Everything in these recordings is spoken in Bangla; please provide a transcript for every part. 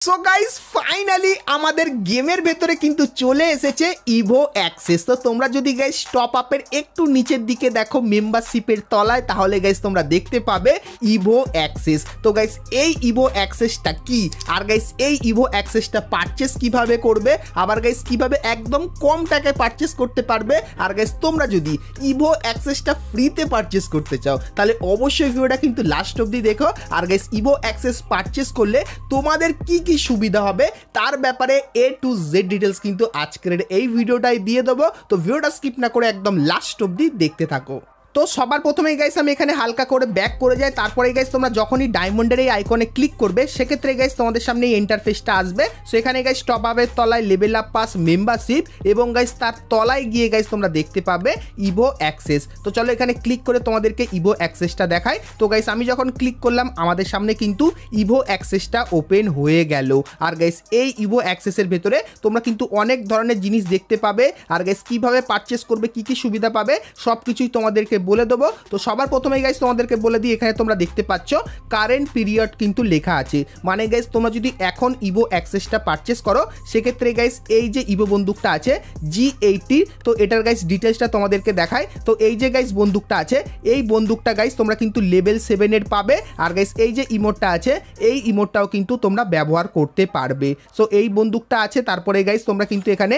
সো গাইস ফাইনালি আমাদের গেমের ভেতরে কিন্তু চলে এসেছে ইভো অ্যাক্সেস। তো তোমরা যদি গাইস টপ আপের একটু নিচের দিকে দেখো মেম্বারশিপের তলায়, তাহলে গাইস তোমরা দেখতে পাবে ইভো অ্যাক্সেস। তো গাইস এই ইভো অ্যাক্সেসটা কি, আর গাইস এই ইভো অ্যাক্সেসটা পারচেস কিভাবে করবে, আবার গাইস কিভাবে একদম কম টাকায় পারচেস করতে পারবে, আর গাইস তোমরা যদি ইভো অ্যাক্সেসটা ফ্রিতে পারচেস করতে চাও তাহলে অবশ্যই ভিডিওটা কিন্তু লাস্ট অবধি দেখো। আর গাইস ইভো অ্যাক্সেস পারচেস করলে তোমাদের কি কি সুবিধা হবে তার ব্যাপারে A to Z ডিটেলস কিন্তু আজকের এই ভিডিওটাই দিয়ে দেবো। তো ভিডিওটা স্কিপ না করে একদম লাস্ট অবধি দেখতে থাকো। তো সবার প্রথমেই গাইস আমি এখানে হালকা করে ব্যাক করে যাই, তারপরে গাইস তোমরা যখনই ডায়মন্ডের এই আইকনে ক্লিক করবে সেক্ষেত্রে গাইস তোমাদের সামনে এই ইন্টারফেসটা আসবে। সো এখানে গাইস টপ আপের তলায় লেভেল আপ পাস মেম্বারশিপ এবং গাইস তার তলায় গিয়ে গাইস তোমরা দেখতে পাবে ইভো অ্যাক্সেস। তো চলো এখানে ক্লিক করে তোমাদেরকে ইভো অ্যাক্সেসটা দেখাই। তো গাইস আমি যখন ক্লিক করলাম আমাদের সামনে কিন্তু ইভো অ্যাক্সেসটা ওপেন হয়ে গেল। আর গাইস এই ইভো অ্যাক্সেসের ভেতরে তোমরা কিন্তু অনেক ধরনের জিনিস দেখতে পাবে, আর গাইস কিভাবে পারচেস করবে, কি কি সুবিধা পাবে সব কিছুই তোমাদেরকে বলে দেবো। তো সবার প্রথমেই গাইস তোমাদেরকে বলে দিই, এখানে তোমরা দেখতে পাচ্ছ কারেন্ট পিরিয়ড কিন্তু লেখা আছে, মানে গাইস তোমরা যদি এখন ইভো অ্যাক্সেসটা পারচেস করো সেক্ষেত্রে গাইস এই যে ইভো বন্দুকটা আছে G80, তো এটার গাইস ডিটেলসটা তোমাদেরকে দেখায়। তো এই যে গাইস বন্দুকটা আছে এই বন্দুকটা গাইস তোমরা কিন্তু লেভেল 7 এর পাবে, আর গাইস এই যে ইমোটটা আছে এই ইমোটটাও কিন্তু তোমরা ব্যবহার করতে পারবে। সো এই বন্দুকটা আছে, তারপরে গাইস তোমরা কিন্তু এখানে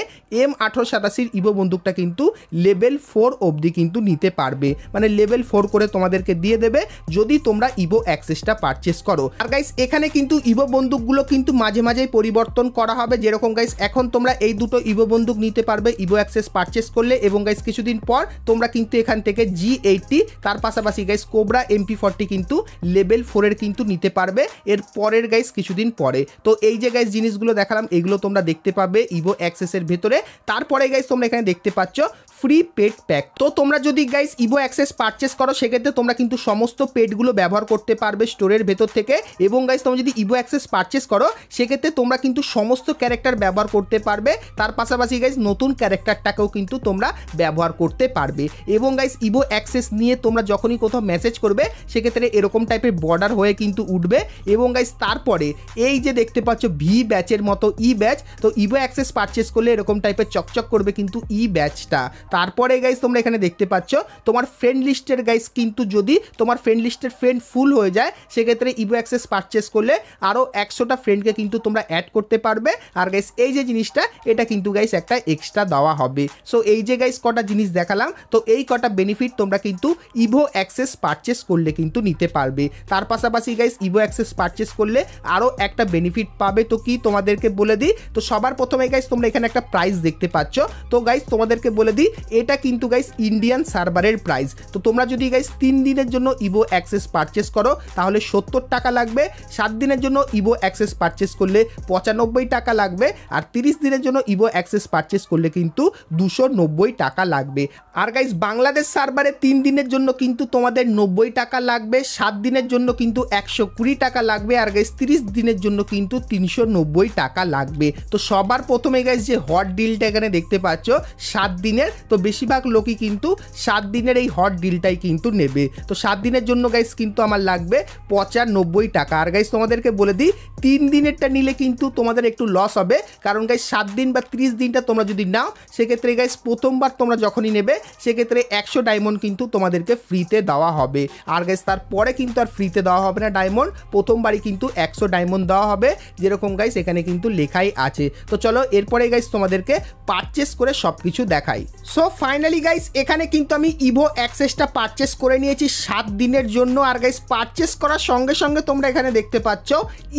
M1887 ইভো বন্দুকটা কিন্তু লেভেল 4 অবধি কিন্তু নিতে পারবে, মানে লেভেল 4 করে তোমাদেরকে দিয়ে দেবে যদি তোমরা ইভো অ্যাক্সেসটা পারচেস করো। আর গাইস এখানে কিন্তু ইভো বন্দুকগুলো কিন্তু মাঝে মাঝেই পরিবর্তন করা হবে, যেরকম গাইস এখন তোমরা এই দুটো ইভো বন্দুক নিতে পারবে ইভো অ্যাক্সেস পারচেস করলে, এবং গাইস কিছুদিন পর তোমরা কিন্তু এখান থেকে G80 তার পাশাপাশি গাইস কোবরা MP40 কিন্তু লেভেল 4 এর কিন্তু নিতে পারবে এর পরের গাইস কিছুদিন পরে। তো এই যে গাইস জিনিসগুলো দেখালাম এগুলো তোমরা দেখতে পাবে ইভো অ্যাক্সেসের ভেতরে। তারপরে গাইস তোমরা এখানে দেখতে পাচ্ছ ফ্রি পেট প্যাক। তো তোমরা যদি গাইস ইভো অ্যাক্সেস পারচেস করো সেক্ষেত্রে তোমরা কিন্তু সমস্ত পেটগুলো ব্যবহার করতে পারবে স্টোরের ভেতর থেকে, এবং গাইস তোমরা যদি ইভো অ্যাক্সেস পারচেস করো সেক্ষেত্রে তোমরা কিন্তু সমস্ত ক্যারেক্টার ব্যবহার করতে পারবে, তার পাশাপাশি গাইস নতুন ক্যারেক্টারটাকেও কিন্তু তোমরা ব্যবহার করতে পারবে। এবং গাইস ইভো অ্যাক্সেস নিয়ে তোমরা যখনই কোথাও মেসেজ করবে সেক্ষেত্রে এরকম টাইপের বর্ডার হয়ে কিন্তু উঠবে, এবং গাইস তারপরে এই যে দেখতে পাচ্ছ ভি ব্যাচের মতো ই ব্যাচ, তো ইভো অ্যাক্সেস পারচেস করলে এরকম টাইপের চকচক করবে কিন্তু ই ব্যাচটা। তারপরে গাইস তোমরা এখানে দেখতে পাচ্ছ তোমার ফ্রেন্ড লিস্টের গাইস কিন্তু যদি তোমার ফ্রেন্ড লিস্টের ফ্রেন্ড ফুল হয়ে যায় সেক্ষেত্রে ইভো অ্যাক্সেস পারচেস করলে আরও 100টা ফ্রেন্ডকে কিন্তু তোমরা অ্যাড করতে পারবে। আর গাইস এই যে জিনিসটা এটা কিন্তু গাইস একটা এক্সট্রা দেওয়া হবে। সো এই যে গাইস কটা জিনিস দেখালাম, তো এই কটা বেনিফিট তোমরা কিন্তু ইভো অ্যাক্সেস পারচেস করলে কিন্তু নিতে পারবে। তার পাশাপাশি গাইস ইভো অ্যাক্সেস পারচেস করলে আরও একটা বেনিফিট পাবে। তো কি তোমাদেরকে বলে দিই, তো সবার প্রথমে গাইস তোমরা এখানে একটা প্রাইস দেখতে পাচ্ছ। তো গাইস তোমাদেরকে বলে দিই এটা কিন্তু গাইস ইন্ডিয়ান সার্ভারের প্রাইস। তো তোমরা যদি গাইস 3 দিনের জন্য ইভো অ্যাক্সেস পারচেস করো তাহলে 70 টাকা লাগবে, 7 দিনের জন্য ইভো অ্যাক্সেস পারচেস করলে 95 টাকা লাগবে, আর 30 দিনের জন্য ইভো অ্যাক্সেস পারচেস করলে কিন্তু 290 টাকা লাগবে। আর গাইস বাংলাদেশ সার্ভারে 3 দিনের জন্য কিন্তু তোমাদের 90 টাকা লাগবে, 7 দিনের জন্য কিন্তু 120 টাকা লাগবে, আর গাইস 30 দিনের জন্য কিন্তু 390 টাকা লাগবে। তো সবার প্রথমে গাইস যে হট ডিলটা এখানে দেখতে পাচ্ছ 7 দিনের, তো বেশিরভাগ লোকই কিন্তু 7 দিনের এই হট ডিলটাই কিন্তু নেবে। তো 7 দিনের জন্য গাইস কিন্তু আমার লাগবে 95 টাকা। আর গাইস তোমাদেরকে বলে দিই 3 দিনেরটা নিলে কিন্তু তোমাদের একটু লস হবে, কারণ গাইস 7 দিন বা 30 দিনটা তোমরা যদি নাও সেক্ষেত্রে গাইস প্রথমবার তোমরা যখনই নেবে সেক্ষেত্রে 100 ডায়মন্ড কিন্তু তোমাদেরকে ফ্রিতে দেওয়া হবে। আর গাইস তারপরে কিন্তু আর ফ্রিতে দেওয়া হবে না ডায়মন্ড, প্রথমবারই কিন্তু 100 ডায়মন্ড দেওয়া হবে, যেরকম গাইস এখানে কিন্তু লেখাই আছে। তো চলো এরপরে গাইস তোমাদেরকে পারচেস করে সব কিছু দেখাই। সো ফাইনালি গাইস এখানে কিন্তু আমি ইভো অ্যাক্সেসটা পারচেস করে নিয়েছি 7 দিনের জন্য। আর গাইস পারচেস করার সঙ্গে সঙ্গে তোমরা এখানে দেখতে পাচ্ছ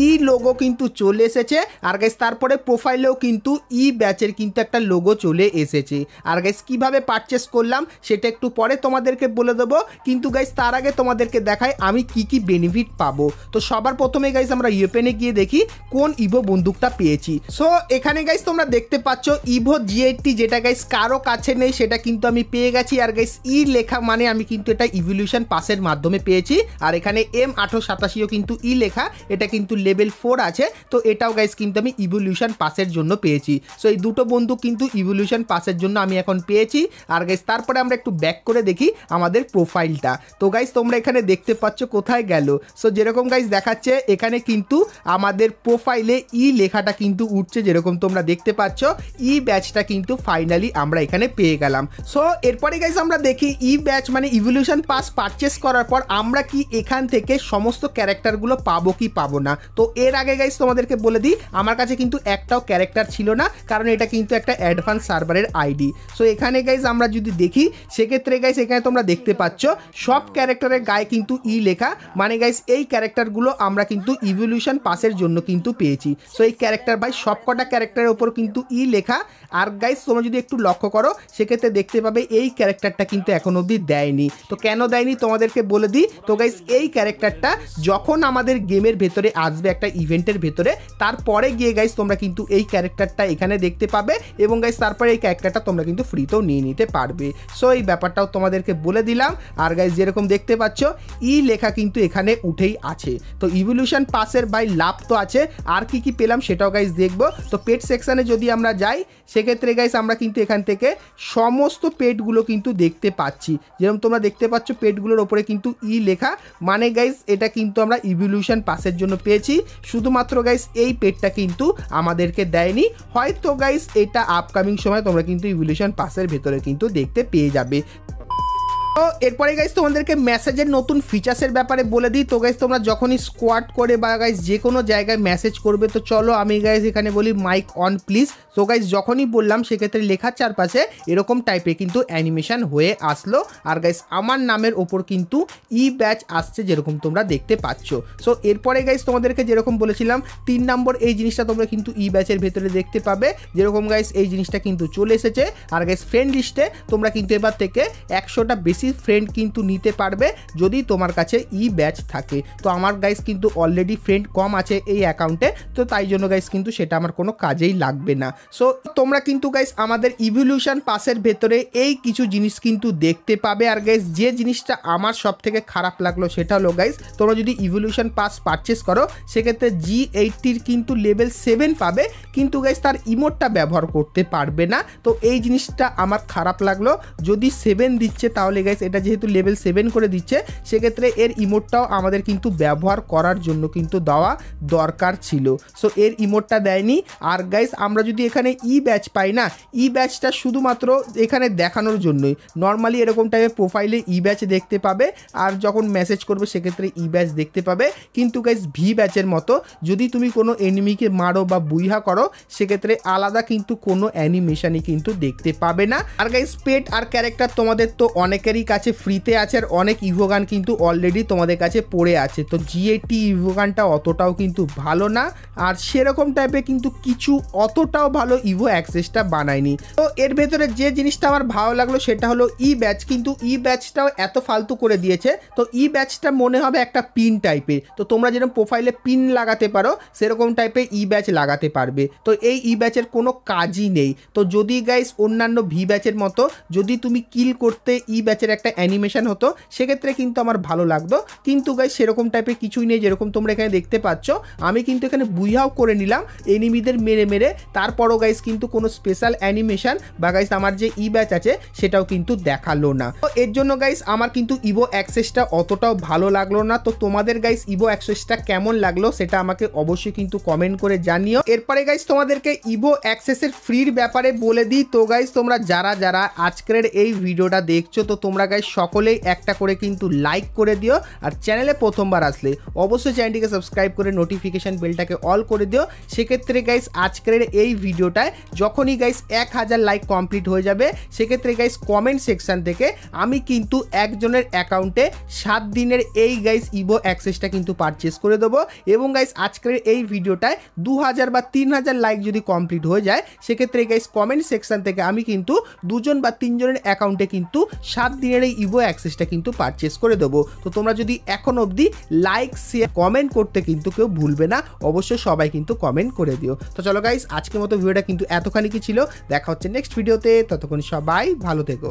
ই লোগো কিন্তু চলে এসেছে, আর গাইস তারপরে প্রোফাইলেও কিন্তু ই ব্যাচের কিন্তু একটা লোগো চলে এসেছে। আর গাইস কিভাবে পারচেস করলাম সেটা একটু পরে তোমাদেরকে বলে দেবো, কিন্তু গাইস তার আগে তোমাদেরকে দেখাই আমি কি কি বেনিফিট পাবো। তো সবার প্রথমে গাইস আমরা ইউপেনে গিয়ে দেখি কোন ইভো বন্দুকটা পেয়েছি। সো এখানে গাইস তোমরা দেখতে পাচ্ছ ইভো G80, যেটা গাইস কারো কাছে নেই সেটা কিন্তু আমি পেয়ে গেছি। আর গাইস ই লেখা মানে আমি কিন্তু এটা ইভলিউশন পাসের মাধ্যমে পেয়েছি। আর এখানে M887ও কিন্তু ই লেখা, এটা কিন্তু লেভেল 4 আছে। তো এটাও গাইস কিন্তু আমি ইভলিউশন পাসের জন্য পেয়েছি। সো এই দুটো বন্দুক কিন্তু ইভলিউশন পাসের জন্য আমি এখন পেয়েছি। আর গাইস তারপরে আমরা একটু ব্যাক করে দেখি আমাদের প্রোফাইলটা। তো গাইস তোমরা এখানে দেখতে পাচ্ছ কোথায় গেল। সো যেরকম গাইস দেখাচ্ছে এখানে কিন্তু আমাদের প্রোফাইলে ই লেখাটা কিন্তু উঠছে, যেরকম তোমরা দেখতে পাচ্ছ ই ব্যাচটা কিন্তু ফাইনালি আমরা এখানে পেয়ে গেলাম। সো এরপরে গাইস আমরা দেখি ই ব্যাচ মানে ইভলিউশন পাস পারচেস করার পর আমরা কি এখান থেকে সমস্ত ক্যারেক্টারগুলো পাবো কি পাবো না। তো এর আগে গাইস তোমাদেরকে বলে দিই আমার কাছে কিন্তু একটাও ক্যারেক্টার ছিল না, কারণ এটা কিন্তু একটা অ্যাডভান্স সার্ভারের আইডি। সো এখানে গাইস আমরা যদি দেখি সেক্ষেত্রে গাইস এখানে তোমরা দেখতে পাচ্ছ সব ক্যারেক্টারের গায়ে কিন্তু ই লেখা, মানে গাইস এই ক্যারেক্টারগুলো আমরা কিন্তু ইভলিউশন পাসের জন্য কিন্তু পেয়েছি। সো এই ক্যারেক্টার ভাই সবকটা ক্যারেক্টারের উপর কিন্তু ই লেখা। আর গাইস তোমরা যদি একটু লক্ষ্য করো সেক্ষেত্রে দেখতে পাবে এই ক্যারেক্টারটা কিন্তু এখন অবধি দেয়নি। তো কেন দেয়নি তোমাদেরকে বলে দিই। তো গাইস এই ক্যারেক্টারটা যখন আমাদের গেমের ভেতরে আসবে একটা ইভেন্টের ভেতরে, তারপরে গিয়ে গাইস তোমরা কিন্তু এই ক্যারেক্টারটা এখানে দেখতে পাবে এবং গাইস তারপরে এই ক্যারেক্টারটা তোমরা কিন্তু ফ্রিতেও নিয়ে নিতে পারবে। সো এই ব্যাপারটাও তোমাদেরকে বলে দিলাম। আর গাইস যেরকম দেখতে পাচ্ছ ই লেখা কিন্তু এখানে উঠেই আছে। তো ইভলিউশন পাসের ভাই লাভ তো আছে, আর কি কি পেলাম সেটাও গাইস দেখবো। তো পেট সেকশনে যদি আমরা যাই সেক্ষেত্রে গাইস আমরা কিন্তু এখান থেকে সমস্ত পেটগুলো কিন্তু দেখতে পাচ্ছি। যেরকম তোমরা দেখতে পাচ্ছ পেটগুলোর ওপরে কিন্তু ই লেখা, মানে গাইস এটা কিন্তু আমরা ইভলিউশন পাসের জন্য পেয়েছি। শুধুমাত্র গাইস এই পেটটা কিন্তু আমাদেরকে দেয়নি, হয়তো গাইস এটা আপকামিং সময় তোমরা কিন্তু ইভলিউশন পাসের ভেতরে কিন্তু দেখতে পেয়ে যাবে। তো এরপরে গাইস তোমাদেরকে মেসেজের নতুন ফিচার্সের ব্যাপারে বলে দিই। তো গাইস তোমরা যখনই স্কোয়াড করে বা গাইস যে কোনো জায়গায় মেসেজ করবে, তো চলো আমি গাইস এখানে বলি মাইক অন প্লিজ। তো গাইস যখনই বললাম সেক্ষেত্রে লেখার চারপাশে এরকম টাইপের কিন্তু অ্যানিমেশন হয়ে আসলো। আর গাইস আমার নামের ওপর কিন্তু ই ব্যাচ আসছে যেরকম তোমরা দেখতে পাচ্ছ। সো এরপরে গাইস তোমাদেরকে যেরকম বলেছিলাম 3 নম্বর এই জিনিসটা তোমরা কিন্তু ই ব্যাচের ভেতরে দেখতে পাবে। যেরকম গাইস এই জিনিসটা কিন্তু চলে এসেছে। আর গাইস ফ্রেন্ড লিস্টে তোমরা কিন্তু এবার থেকে 100টা বেশি ফ্রেন্ড কিন্তু নিতে পারবে যদি তোমার কাছে ই ব্যাচ থাকে। তো আমার গাইস কিন্তু অলরেডি ফ্রেন্ড কম আছে এই অ্যাকাউন্টে, তো তাই জন্য গাইস কিন্তু সেটা আমার কোনো কাজেই লাগবে না। সো তোমরা কিন্তু গাইস আমাদের ইভলিউশন পাসের ভেতরে এই কিছু জিনিস কিন্তু দেখতে পাবে। আর গাইস যে জিনিসটা আমার সব থেকে খারাপ লাগলো সেটা হলো গাইস তোমরা যদি ইভলিউশন পাস পারচেস করো সেক্ষেত্রে G80 কিন্তু লেভেল 7 পাবে, কিন্তু গাইস তার ইমোটটা ব্যবহার করতে পারবে না। তো এই জিনিসটা আমার খারাপ লাগলো। যদি 7 দিচ্ছে তাহলে গাইস এটা যেহেতু লেভেল 7 করে দিচ্ছে সেক্ষেত্রে এর ইমোটটাও আমাদের কিন্তু ব্যবহার করার জন্য কিন্তু দেওয়া দরকার ছিল। সো এর ইমোটটা দেয়নি। আর গাইস আমরা যদি এখানে ই ব্যাচ পাই না, ই ব্যাচটা শুধুমাত্র এখানে দেখানোর জন্যই। নর্মালি এরকম টাইপের প্রোফাইলে ই ব্যাচ দেখতে পাবে, আর যখন মেসেজ করবে সেক্ষেত্রে ই ব্যাচ দেখতে পাবে। কিন্তু গাইস ভি ব্যাচের মতো যদি তুমি কোনো এনিমিকে মারো বা বুইহা করো সেক্ষেত্রে আলাদা কিন্তু কোনো অ্যানিমেশনই কিন্তু দেখতে পাবে না। আর গাইস পেট আর ক্যারেক্টার তোমাদের তো অনেকেরই কাছে ফ্রিতে আছে, আর অনেক ইভোগান কিন্তু অলরেডি তোমাদের কাছে পড়ে আছে। তো G80 ইভোগানটা অতটাও কিন্তু ভালো না, আর সেরকম টাইপের কিন্তু কিছু অতটাও ভালো ইভো অ্যাক্সেসটা বানায়নি। তো এর ভেতরে যে জিনিসটা আমার ভালো লাগলো সেটা হলো ই ব্যাচ, কিন্তু ই ব্যাচটাও এত ফালতু করে দিয়েছে। তো ই ব্যাচটা মনে হবে একটা পিন টাইপের। তো তোমরা যেরকম প্রোফাইলে পিন লাগাতে পারো সেরকম টাইপের ই ব্যাচ লাগাতে পারবে। তো এই ই ব্যাচের কোনো কাজই নেই। তো যদি গাইস অন্যান্য ভি ব্যাচের মতো যদি তুমি কিল করতে ই ব্যাচের একটা অ্যানিমেশন হতো সেক্ষেত্রে কিন্তু আমার ভালো লাগতো, কিন্তু গাইস সেরকম টাইপের কিছুই নেই। যেরকম তোমরা এখানে দেখতে পাচ্ছ আমি কিন্তু এখানে বুইহাও করে নিলাম এনিমিদের মেরে মেরে, তারপরও গাইস কিন্তু কোনো স্পেশাল অ্যানিমেশন বা গাইস আমার যে ই ব্যাচ আছে সেটাও কিন্তু দেখালো না। তো এর জন্য গাইস আমার কিন্তু ইভো অ্যাক্সেসটা অতটাও ভালো লাগলো না। তো তোমাদের গাইস ইভো অ্যাক্সেসটা কেমন লাগলো সেটা আমাকে অবশ্যই কিন্তু কমেন্ট করে জানিও। এরপরে গাইস তোমাদেরকে ইভো অ্যাক্সেসের ফ্রির ব্যাপারে বলে দিই। তো গাইস তোমরা যারা যারা আজকের এই ভিডিওটা দেখছো তো তোমরা গাইস সকলেই একটা করে কিন্তু লাইক করে দিও, আর চ্যানেলে প্রথমবার আসলে অবশ্যই চ্যানেলটিকে সাবস্ক্রাইব করে নোটিফিকেশন বেলটাকে অল করে দিও। সেক্ষেত্রে গাইস আজকের এই ভিডিওটায় যখনই গাইস 1000 লাইক কমপ্লিট হয়ে যাবে সেক্ষেত্রে গাইস কমেন্ট সেকশন থেকে আমি কিন্তু একজনের অ্যাকাউন্টে 7 দিনের এই গাইস ইভো অ্যাক্সেসটা কিন্তু পারচেস করে দেবো। এবং গাইস আজকের এই ভিডিওটায় 2000 বা 3000 50,000 লাইক যদি কমপ্লিট হয়ে যায় সেক্ষেত্রে গাইস কমেন্ট সেকশন থেকে আমি কিন্তু 2 বা 3 জনের অ্যাকাউন্টে কিন্তু 7 দিনের এই ইভো অ্যাক্সেসটা কিন্তু পারচেস করে দেবো। তো তোমরা যদি এখন অবধি লাইক শেয়ার কমেন্ট করতে কিন্তু কেউ ভুলবে না, অবশ্যই সবাই কিন্তু কমেন্ট করে দিও। তো চলো গাইস, আজকের মতো ভিডিওটা কিন্তু এতখানি কি ছিল, দেখা হচ্ছে নেক্সট ভিডিওতে, ততক্ষণ সবাই ভালো থেকো।